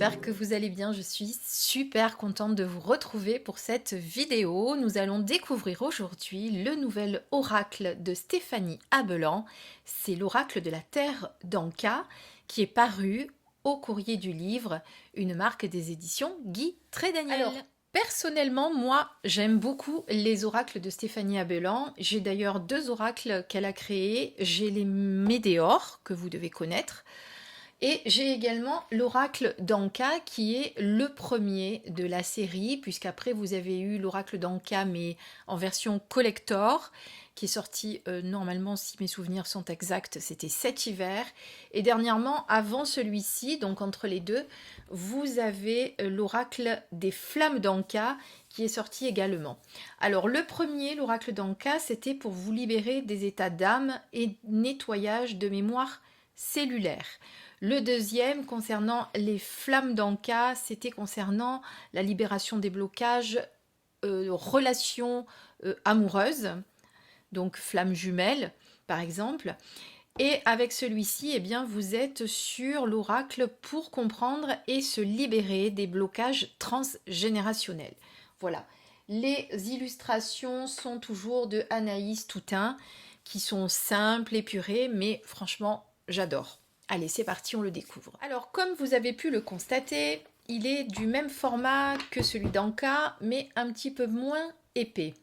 j'espère que vous allez bien. Je suis super contente de vous retrouver pour cette vidéo. Nous allons découvrir aujourd'hui le nouvel oracle de Stéphanie Abelan. C'est l'oracle de la Terre d'Anka qui est paru au Courrier du Livre, une marque des éditions Guy Trédaniel. Alors, personnellement, moi, j'aime beaucoup les oracles de Stéphanie Abelan. J'ai d'ailleurs deux oracles qu'elle a créés. J'ai les Médéors, que vous devez connaître. Et j'ai également l'oracle d'Anka qui est le premier de la série, puisqu'après vous avez eu l'oracle d'Anka mais en version collector, qui est sorti normalement, si mes souvenirs sont exacts, c'était cet hiver. Et dernièrement, avant celui-ci, donc entre les deux, vous avez l'oracle des flammes d'Anka qui est sorti également. Alors le premier, l'oracle d'Anka, c'était pour vous libérer des états d'âme et nettoyage de mémoire cellulaire. Le deuxième, concernant les flammes d'Anka, c'était concernant la libération des blocages, relations amoureuses, donc flammes jumelles par exemple. Et avec celui-ci, eh bien, vous êtes sur l'oracle pour comprendre et se libérer des blocages transgénérationnels. Voilà. Les illustrations sont toujours de Anaïs Toutain, qui sont simples, épurées, mais franchement, j'adore. Allez, c'est parti, on le découvre. Alors, comme vous avez pu le constater, il est du même format que celui d'Anka, mais un petit peu moins épais.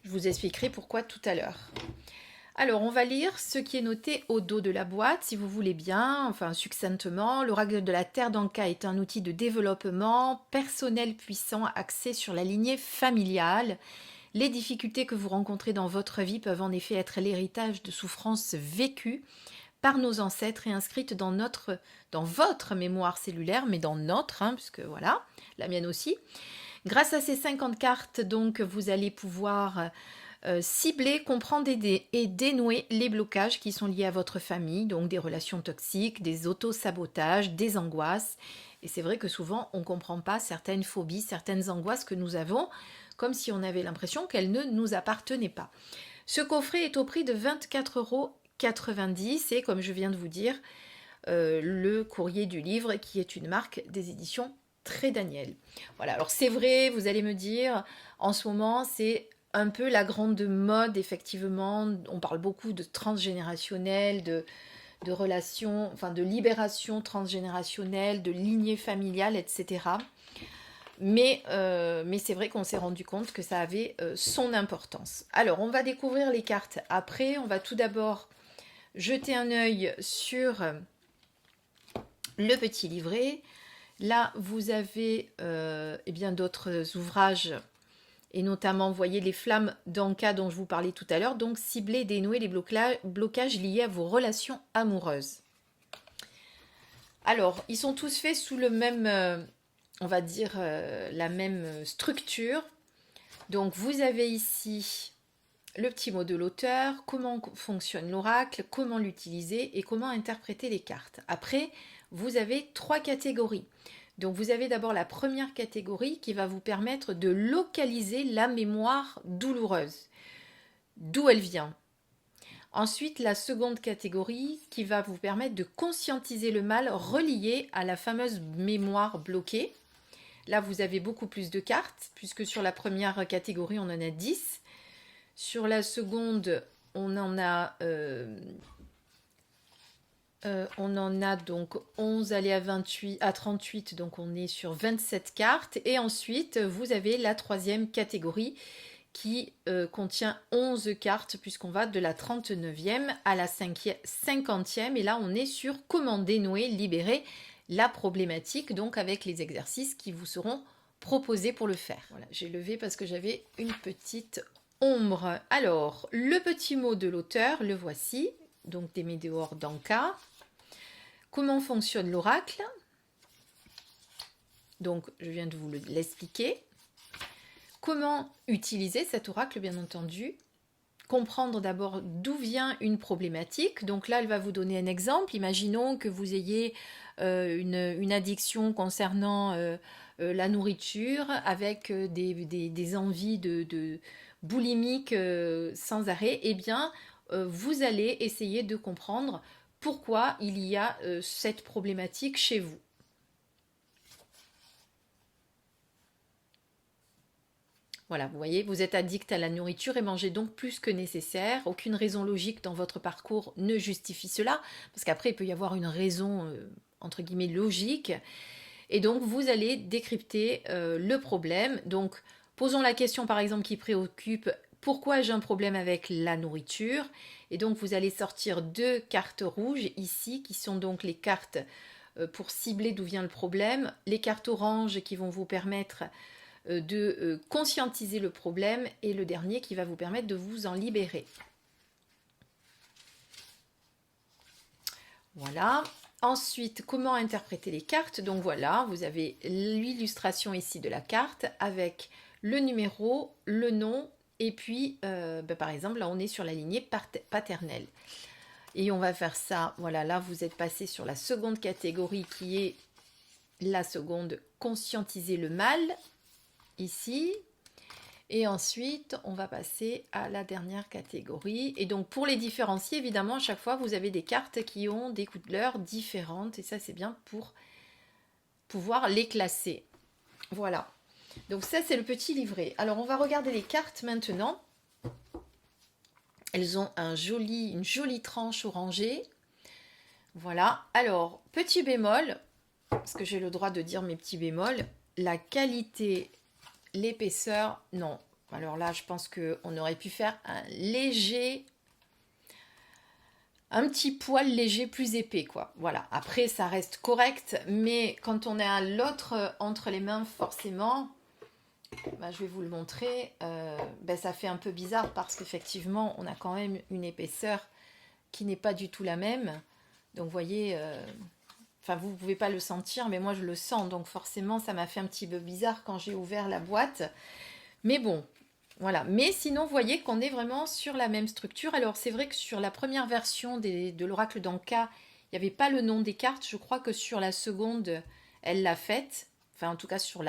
Je vous expliquerai pourquoi tout à l'heure. Alors, on va lire ce qui est noté au dos de la boîte, si vous voulez bien, enfin succinctement. L'oracle de la Terre d'Anka est un outil de développement personnel puissant axé sur la lignée familiale. Les difficultés que vous rencontrez dans votre vie peuvent en effet être l'héritage de souffrances vécues par nos ancêtres et inscrites dans votre mémoire cellulaire, mais dans notre, puisque voilà, la mienne aussi. Grâce à ces 50 cartes, donc, vous allez pouvoir cibler, comprendre et dénouer les blocages qui sont liés à votre famille, donc des relations toxiques, des auto-sabotages, des angoisses. Et c'est vrai que souvent, on ne comprend pas certaines phobies, certaines angoisses que nous avons, comme si on avait l'impression qu'elles ne nous appartenaient pas. Ce coffret est au prix de 24,90 € et comme je viens de vous dire, le Courrier du Livre qui est une marque des éditions Trédaniel. Voilà, alors c'est vrai, vous allez me dire, en ce moment c'est un peu la grande mode, effectivement, on parle beaucoup de transgénérationnel, de relations, enfin de libération transgénérationnelle, de lignée familiale, etc. Mais c'est vrai qu'on s'est rendu compte que ça avait son importance. Alors, on va découvrir les cartes après. On va tout d'abord jeter un œil sur le petit livret. Là, vous avez eh bien d'autres ouvrages, et notamment, vous voyez, les flammes d'Anka dont je vous parlais tout à l'heure. Donc, cibler et dénouer les blocages liés à vos relations amoureuses. Alors, ils sont tous faits sous le même... on va dire la même structure. Donc vous avez ici le petit mot de l'auteur, comment fonctionne l'oracle, comment l'utiliser et comment interpréter les cartes. Après, vous avez trois catégories. Donc vous avez d'abord la première catégorie qui va vous permettre de localiser la mémoire douloureuse, d'où elle vient. Ensuite, la seconde catégorie qui va vous permettre de conscientiser le mal relié à la fameuse mémoire bloquée. Là, vous avez beaucoup plus de cartes, puisque sur la première catégorie, on en a 10. Sur la seconde, on en a donc 11, aller à 28, à 38, donc on est sur 27 cartes. Et ensuite, vous avez la troisième catégorie qui contient 11 cartes, puisqu'on va de la 39e à la 50e. Et là, on est sur comment dénouer, libérer la problématique, donc avec les exercices qui vous seront proposés pour le faire. Voilà, j'ai levé parce que j'avais une petite ombre. Alors, le petit mot de l'auteur, le voici, donc des Médéors d'Anka. Comment fonctionne l'oracle? Donc, je viens de vous l'expliquer. Comment utiliser cet oracle, bien entendu? Comprendre d'abord d'où vient une problématique. Donc là, elle va vous donner un exemple. Imaginons que vous ayez une addiction concernant la nourriture avec des envies de boulimiques sans arrêt. Eh bien, vous allez essayer de comprendre pourquoi il y a cette problématique chez vous. Voilà, vous voyez, vous êtes addict à la nourriture et mangez donc plus que nécessaire. Aucune raison logique dans votre parcours ne justifie cela, parce qu'après, il peut y avoir une raison, entre guillemets, logique. Et donc, vous allez décrypter le problème. Donc, posons la question, par exemple, qui préoccupe, pourquoi j'ai un problème avec la nourriture? Et donc, vous allez sortir 2 cartes rouges ici, qui sont donc les cartes pour cibler d'où vient le problème. Les cartes oranges qui vont vous permettre de conscientiser le problème et le dernier qui va vous permettre de vous en libérer. Voilà. Ensuite, comment interpréter les cartes? Donc voilà, vous avez l'illustration ici de la carte avec le numéro, le nom et puis par exemple là on est sur la lignée paternelle. Et on va faire ça, voilà, là vous êtes passé sur la seconde catégorie qui est la seconde, conscientiser le mal, ici. Et ensuite, on va passer à la dernière catégorie. Et donc, pour les différencier, évidemment, à chaque fois, vous avez des cartes qui ont des couleurs différentes. Et ça, c'est bien pour pouvoir les classer. Voilà. Donc ça, c'est le petit livret. Alors, on va regarder les cartes maintenant. Elles ont une jolie tranche orangée. Voilà. Alors, petit bémol, parce que j'ai le droit de dire mes petits bémols, la qualité, l'épaisseur, non. Alors là, je pense qu'on aurait pu faire un petit poil léger plus épais, quoi. Voilà. Après, ça reste correct, mais quand on a l'autre entre les mains, forcément, je vais vous le montrer, ça fait un peu bizarre parce qu'effectivement, on a quand même une épaisseur qui n'est pas du tout la même. Donc, vous voyez, vous ne pouvez pas le sentir, mais moi, je le sens. Donc, forcément, ça m'a fait un petit peu bizarre quand j'ai ouvert la boîte. Mais bon, voilà. Mais sinon, vous voyez qu'on est vraiment sur la même structure. Alors, c'est vrai que sur la première version de l'oracle d'Anka, il n'y avait pas le nom des cartes. Je crois que sur la seconde, elle l'a faite. Enfin, en tout cas, sur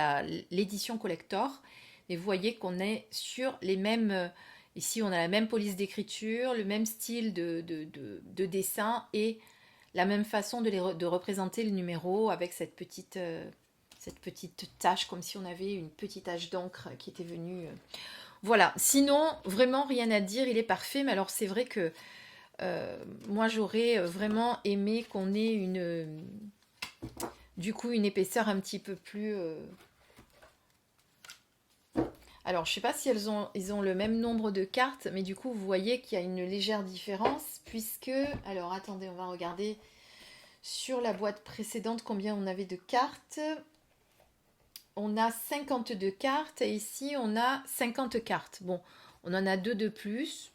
l'édition collector. Et vous voyez qu'on est sur les mêmes... ici, on a la même police d'écriture, le même style de dessin et la même façon de représenter le numéro avec cette petite tache, comme si on avait une petite tache d'encre qui était venue... Voilà, sinon, vraiment rien à dire, il est parfait, mais alors c'est vrai que moi j'aurais vraiment aimé qu'on ait du coup une épaisseur un petit peu plus... Alors je sais pas si ils ont le même nombre de cartes, mais du coup vous voyez qu'il y a une légère différence, puisque... Alors attendez, on va regarder sur la boîte précédente combien on avait de cartes. On a 52 cartes et ici on a 50 cartes. Bon, on en a 2 de plus.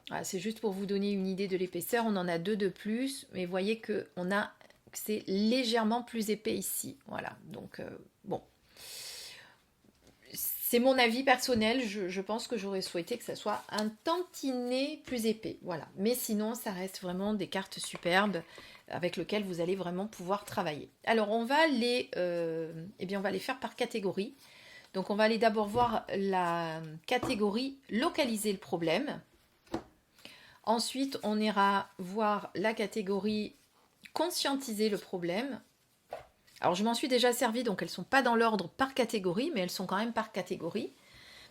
Voilà, c'est juste pour vous donner une idée de l'épaisseur. On en a 2 de plus, mais vous voyez que c'est légèrement plus épais ici. Voilà, donc bon. C'est mon avis personnel. Je pense que j'aurais souhaité que ça soit un tantinet plus épais. Voilà, mais sinon ça reste vraiment des cartes superbes avec lequel vous allez vraiment pouvoir travailler. Alors on va on va les faire par catégorie. Donc on va aller d'abord voir la catégorie localiser le problème. Ensuite on ira voir la catégorie conscientiser le problème. Alors je m'en suis déjà servi, donc elles ne sont pas dans l'ordre par catégorie, mais elles sont quand même par catégorie.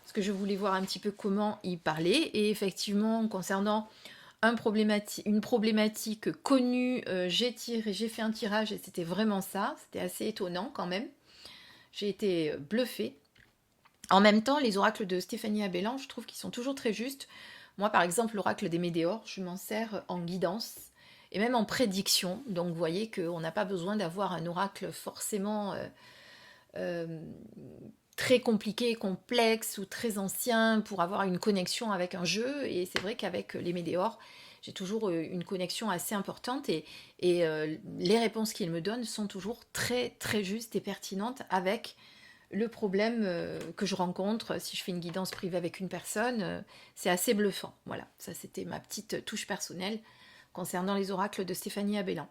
Parce que je voulais voir un petit peu comment y parler. Et effectivement, concernant une problématique connue, j'ai fait un tirage et c'était vraiment ça. C'était assez étonnant quand même. J'ai été bluffée. En même temps, les oracles de Stéphanie Abellan, je trouve qu'ils sont toujours très justes. Moi, par exemple, l'oracle des Médéors, je m'en sers en guidance et même en prédiction. Donc, vous voyez qu'on n'a pas besoin d'avoir un oracle forcément très compliqué, complexe ou très ancien pour avoir une connexion avec un jeu. Et c'est vrai qu'avec les Médéors, j'ai toujours une connexion assez importante et les réponses qu'il me donne sont toujours très très justes et pertinentes avec le problème que je rencontre. Si je fais une guidance privée avec une personne, c'est assez bluffant. Voilà, ça c'était ma petite touche personnelle concernant les oracles de Stéphanie Abellan.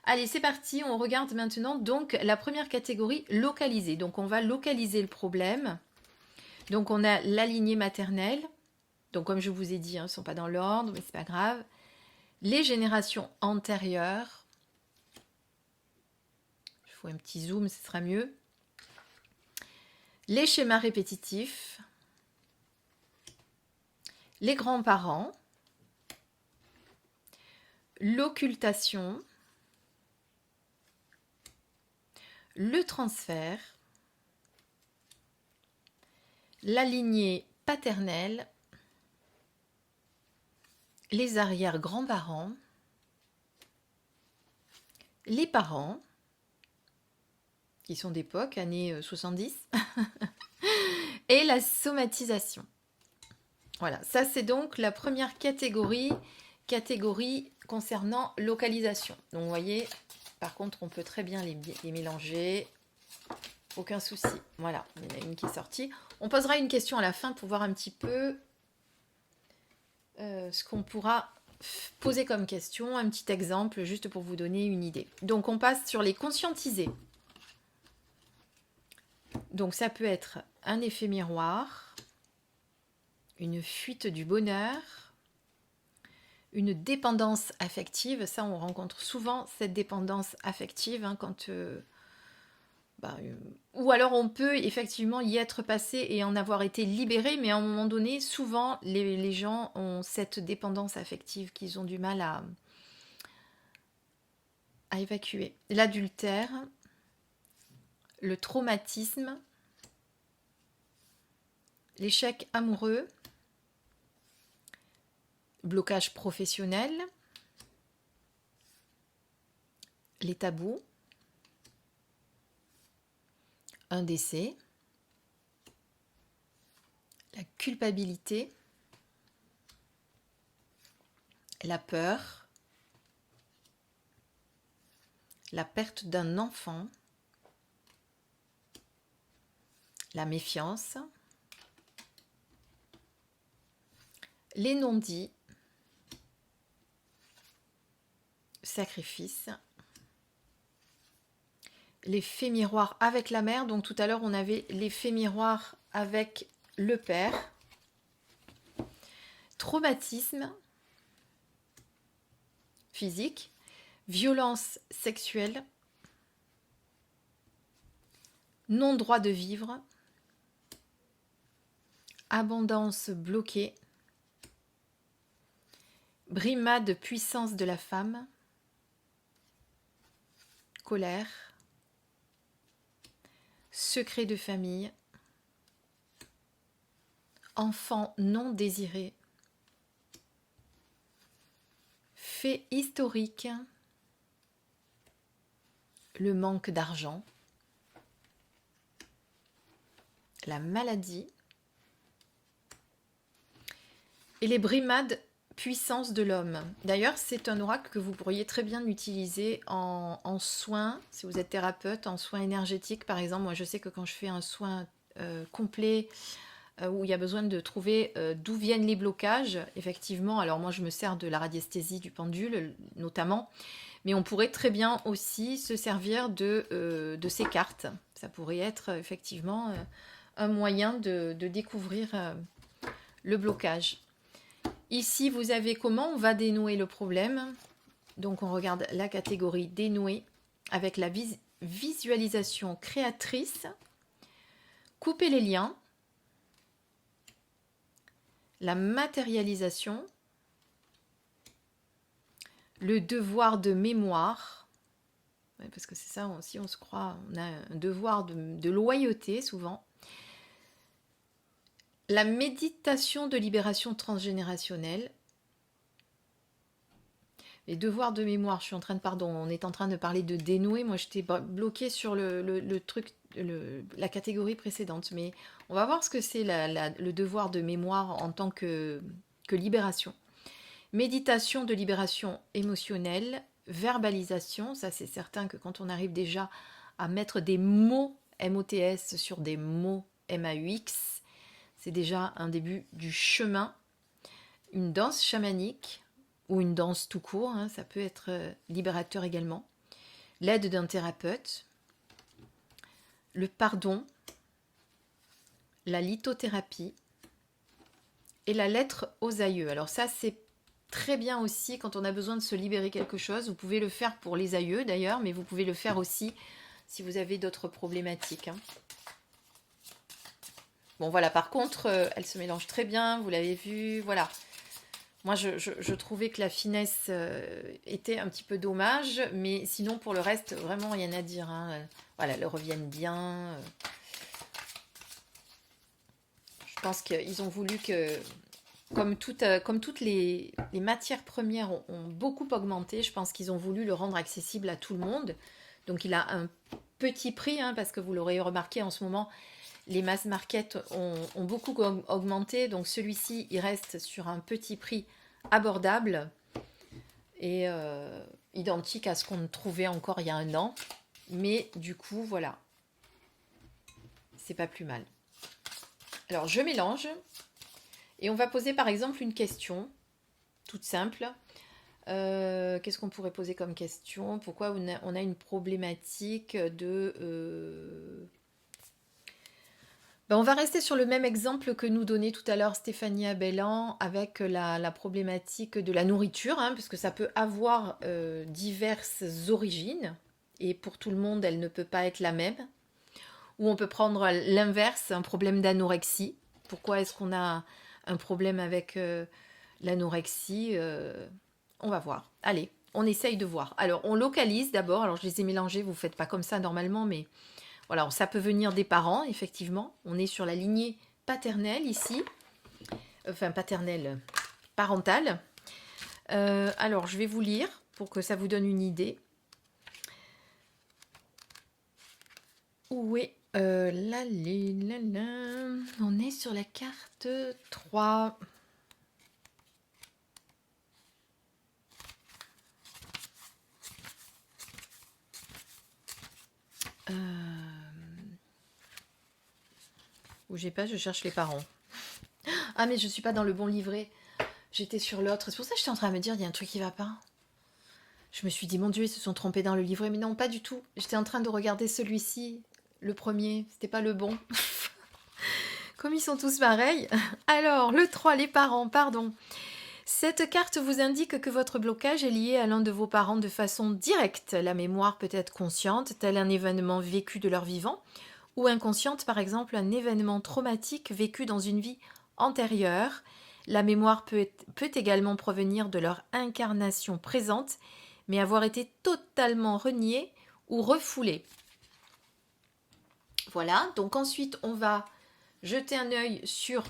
Allez, c'est parti, on regarde maintenant donc la première catégorie, localiser. Donc on va localiser le problème. Donc on a la lignée maternelle. Donc comme je vous ai dit, ils ne sont pas dans l'ordre, mais c'est pas grave. Les générations antérieures. Je fais un petit zoom, ce sera mieux. les schémas répétitifs, les grands-parents, l'occultation, le transfert, la lignée paternelle, les arrière-grands-parents, les parents, qui sont d'époque, années 70, et la somatisation. Voilà, ça c'est donc la première catégorie concernant localisation. Donc vous voyez, par contre on peut très bien les mélanger, aucun souci. Voilà, il y en a une qui est sortie. On posera une question à la fin pour voir un petit peu ce qu'on pourra poser comme question, un petit exemple juste pour vous donner une idée. Donc on passe sur les conscientisés. Donc ça peut être un effet miroir, une fuite du bonheur, une dépendance affective. Ça, on rencontre souvent cette dépendance affective quand... ou alors on peut effectivement y être passé et en avoir été libéré, mais à un moment donné, souvent, les gens ont cette dépendance affective qu'ils ont du mal à évacuer. L'adultère, le traumatisme, l'échec amoureux, blocage professionnel, les tabous, un décès, la culpabilité, la peur, la perte d'un enfant, la méfiance, les non-dits, sacrifice, l'effet miroir avec la mère. Donc tout à l'heure on avait l'effet miroir avec le père, traumatisme physique, violence sexuelle, non-droit de vivre, abondance bloquée, brimade puissance de la femme, colère, secret de famille, enfant non désiré, fait historique, le manque d'argent, la maladie et les brimades puissance de l'homme. D'ailleurs, c'est un oracle que vous pourriez très bien utiliser en soins, si vous êtes thérapeute, en soins énergétiques par exemple. Moi, je sais que quand je fais un soin complet, où il y a besoin de trouver d'où viennent les blocages, effectivement, alors moi je me sers de la radiesthésie du pendule notamment, mais on pourrait très bien aussi se servir de ces cartes. Ça pourrait être effectivement un moyen de découvrir le blocage. Ici, vous avez comment on va dénouer le problème. Donc, on regarde la catégorie dénouer avec la visualisation créatrice, couper les liens, la matérialisation, le devoir de mémoire, parce que c'est ça aussi, on se croit, on a un devoir de loyauté souvent, la méditation de libération transgénérationnelle, les devoirs de mémoire, je suis en train de, pardon, on est en train de parler de dénouer, moi j'étais bloquée sur le truc, la catégorie précédente, mais on va voir ce que c'est le devoir de mémoire en tant que libération. Méditation de libération émotionnelle, verbalisation, ça c'est certain que quand on arrive déjà à mettre des mots MOTS sur des mots MAUX, c'est déjà un début du chemin. Une danse chamanique ou une danse tout court, ça peut être libérateur également. L'aide d'un thérapeute, le pardon, la lithothérapie et la lettre aux aïeux. Alors ça c'est très bien aussi quand on a besoin de se libérer quelque chose. Vous pouvez le faire pour les aïeux d'ailleurs, mais vous pouvez le faire aussi si vous avez d'autres problématiques. Bon, voilà, par contre, elle se mélange très bien, vous l'avez vu, voilà. Moi, je trouvais que la finesse était un petit peu dommage, mais sinon, pour le reste, vraiment rien à dire, hein. Voilà, elles reviennent bien. Je pense qu'ils ont voulu que, comme toutes les matières premières ont beaucoup augmenté, je pense qu'ils ont voulu le rendre accessible à tout le monde. Donc, il a un petit prix, hein, parce que vous l'aurez remarqué en ce moment, les mass market ont beaucoup augmenté. Donc, celui-ci, il reste sur un petit prix abordable et identique à ce qu'on trouvait encore il y a un an. Mais du coup, voilà, c'est pas plus mal. Alors, je mélange et on va poser par exemple une question toute simple. Qu'est-ce qu'on pourrait poser comme question? Pourquoi on a une problématique de... Ben, on va rester sur le même exemple que nous donnait tout à l'heure Stéphanie Abellan avec la problématique de la nourriture, hein, parce que ça peut avoir diverses origines et pour tout le monde, elle ne peut pas être la même. Ou on peut prendre l'inverse, un problème d'anorexie. Pourquoi est-ce qu'on a un problème avec l'anorexie? On va voir. Allez, on essaye de voir. Alors, on localise d'abord. Alors, je les ai mélangés. Vous ne faites pas comme ça normalement, mais voilà, ça peut venir des parents, effectivement. On est sur la lignée paternelle ici. Enfin, paternelle, parentale. Alors, je vais vous lire pour que ça vous donne une idée. Où est on est sur la carte 3. Bougez pas, je cherche les parents. Ah, mais je suis pas dans le bon livret. J'étais sur l'autre. C'est pour ça que j'étais en train de me dire, il y a un truc qui va pas. Je me suis dit, mon Dieu, ils se sont trompés dans le livret. Mais non, pas du tout. J'étais en train de regarder celui-ci, le premier. C'était pas le bon. Comme ils sont tous pareils. Alors, le 3, les parents, pardon. Cette carte vous indique que votre blocage est lié à l'un de vos parents de façon directe. La mémoire peut être consciente, tel un événement vécu de leur vivant, ou inconsciente, par exemple un événement traumatique vécu dans une vie antérieure. La mémoire peut également provenir de leur incarnation présente, mais avoir été totalement reniée ou refoulée. Voilà, donc ensuite on va jeter un œil sur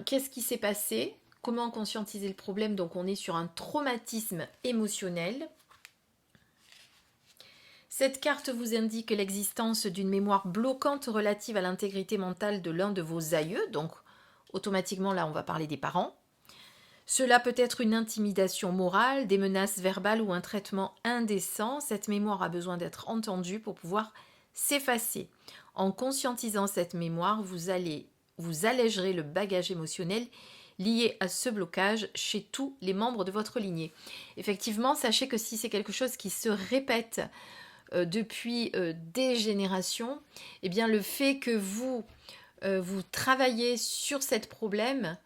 qu'est-ce qui s'est passé, comment conscientiser le problème. Donc on est sur un traumatisme émotionnel. Cette carte vous indique l'existence d'une mémoire bloquante relative à l'intégrité mentale de l'un de vos aïeux. Donc automatiquement là on va parler des parents. Cela peut être une intimidation morale, des menaces verbales ou un traitement indécent. Cette mémoire a besoin d'être entendue pour pouvoir s'effacer. En conscientisant cette mémoire, vous allégerez le bagage émotionnel lié à ce blocage chez tous les membres de votre lignée. Effectivement, sachez que si c'est quelque chose qui se répète depuis des générations, eh bien le fait que vous travaillez sur ce problème,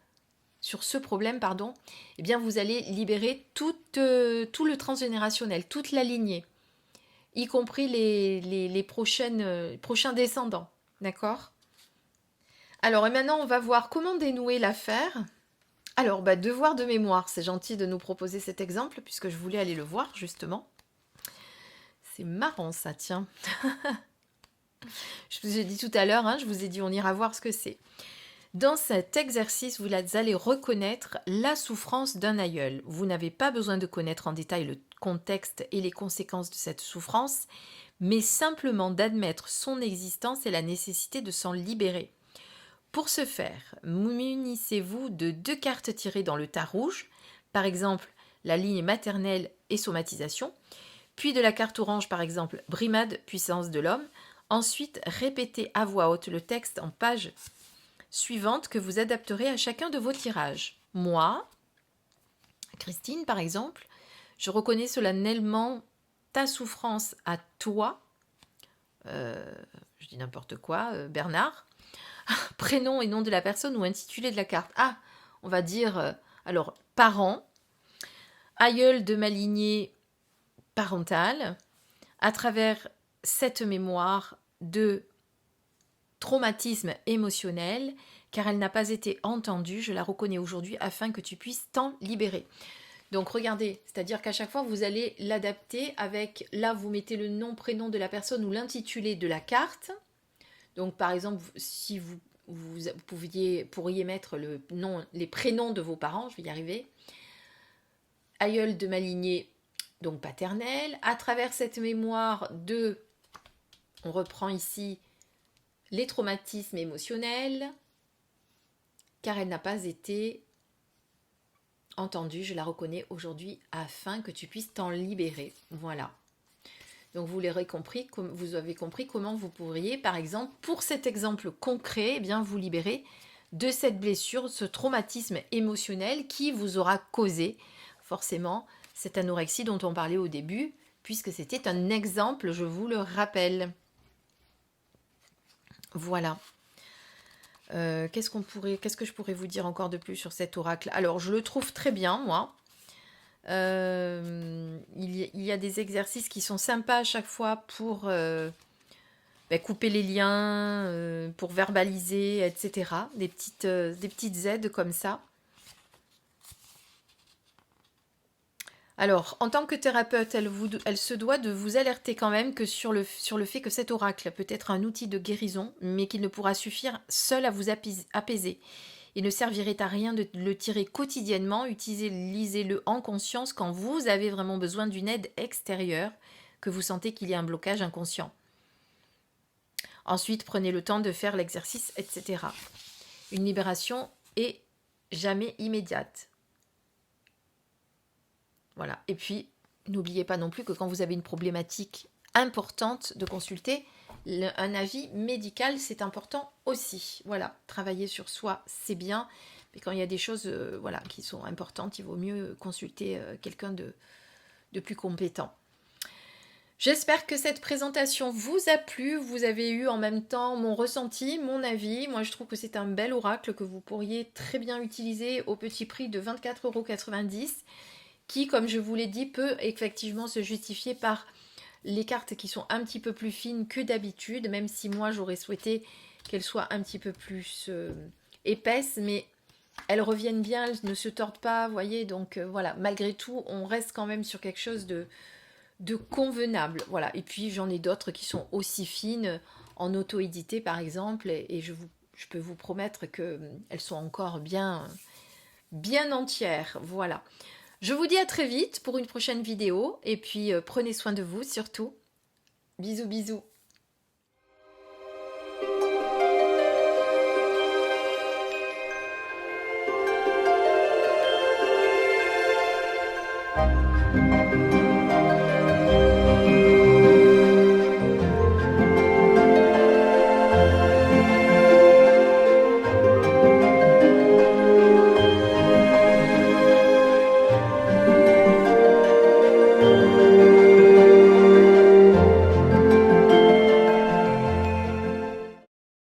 eh bien vous allez libérer tout le transgénérationnel, toute la lignée, y compris les prochains descendants. D'accord? Alors, et maintenant, on va voir comment dénouer l'affaire. Alors, devoir de mémoire, c'est gentil de nous proposer cet exemple, puisque je voulais aller le voir, justement. C'est marrant, ça, tiens. Je vous ai dit tout à l'heure, hein, je vous ai dit, on ira voir ce que c'est. Dans cet exercice, vous allez reconnaître la souffrance d'un aïeul. Vous n'avez pas besoin de connaître en détail le contexte et les conséquences de cette souffrance, mais simplement d'admettre son existence et la nécessité de s'en libérer. Pour ce faire, munissez-vous de 2 cartes tirées dans le tas rouge, par exemple la ligne maternelle et somatisation, puis de la carte orange, par exemple brimade, puissance de l'homme. Ensuite, répétez à voix haute le texte en page suivante que vous adapterez à chacun de vos tirages. Moi, Christine par exemple, je reconnais solennellement ta souffrance à toi, je dis n'importe quoi, Bernard, prénom et nom de la personne ou intitulé de la carte. Ah, on va dire, alors, parent, aïeul de ma lignée parentale, à travers cette mémoire de traumatisme émotionnel, car elle n'a pas été entendue, je la reconnais aujourd'hui afin que tu puisses t'en libérer. Donc regardez, c'est-à-dire qu'à chaque fois, vous allez l'adapter avec, là, vous mettez le nom, prénom de la personne ou l'intitulé de la carte. Donc par exemple, si vous pourriez mettre le nom, les prénoms de vos parents, je vais y arriver. Aïeul de ma lignée, donc paternelle. À travers cette mémoire on reprend ici les traumatismes émotionnels, car elle n'a pas été entendue, je la reconnais aujourd'hui afin que tu puisses t'en libérer. Voilà. Donc vous avez compris comment vous pourriez, par exemple, pour cet exemple concret, eh bien vous libérer de cette blessure, ce traumatisme émotionnel qui vous aura causé forcément cette anorexie dont on parlait au début, puisque c'était un exemple, je vous le rappelle. Voilà. Qu'est-ce que je pourrais vous dire encore de plus sur cet oracle? Alors, je le trouve très bien, moi. Il y a des exercices qui sont sympas à chaque fois pour couper les liens, pour verbaliser, etc. Des petites aides comme ça. Alors, en tant que thérapeute, elle se doit de vous alerter quand même que sur le fait que cet oracle peut être un outil de guérison, mais qu'il ne pourra suffire seul à vous apaiser. Il ne servirait à rien de le tirer quotidiennement, lisez-le en conscience quand vous avez vraiment besoin d'une aide extérieure, que vous sentez qu'il y a un blocage inconscient. Ensuite, prenez le temps de faire l'exercice, etc. Une libération est jamais immédiate. Voilà. Et puis, n'oubliez pas non plus que quand vous avez une problématique importante, de consulter un avis médical, c'est important aussi. Voilà, travailler sur soi, c'est bien, mais quand il y a des choses qui sont importantes, il vaut mieux consulter quelqu'un de plus compétent. J'espère que cette présentation vous a plu, vous avez eu en même temps mon ressenti, mon avis. Moi, je trouve que c'est un bel oracle que vous pourriez très bien utiliser au petit prix de 24,90 €. Qui, comme je vous l'ai dit, peut effectivement se justifier par les cartes qui sont un petit peu plus fines que d'habitude, même si moi j'aurais souhaité qu'elles soient un petit peu plus épaisses, mais elles reviennent bien, elles ne se tordent pas, vous voyez, donc voilà, malgré tout, on reste quand même sur quelque chose de convenable, voilà. Et puis j'en ai d'autres qui sont aussi fines, en auto-édité par exemple, et je peux vous promettre qu'elles sont encore bien entières, voilà. Je vous dis à très vite pour une prochaine vidéo et puis prenez soin de vous surtout. Bisous bisous.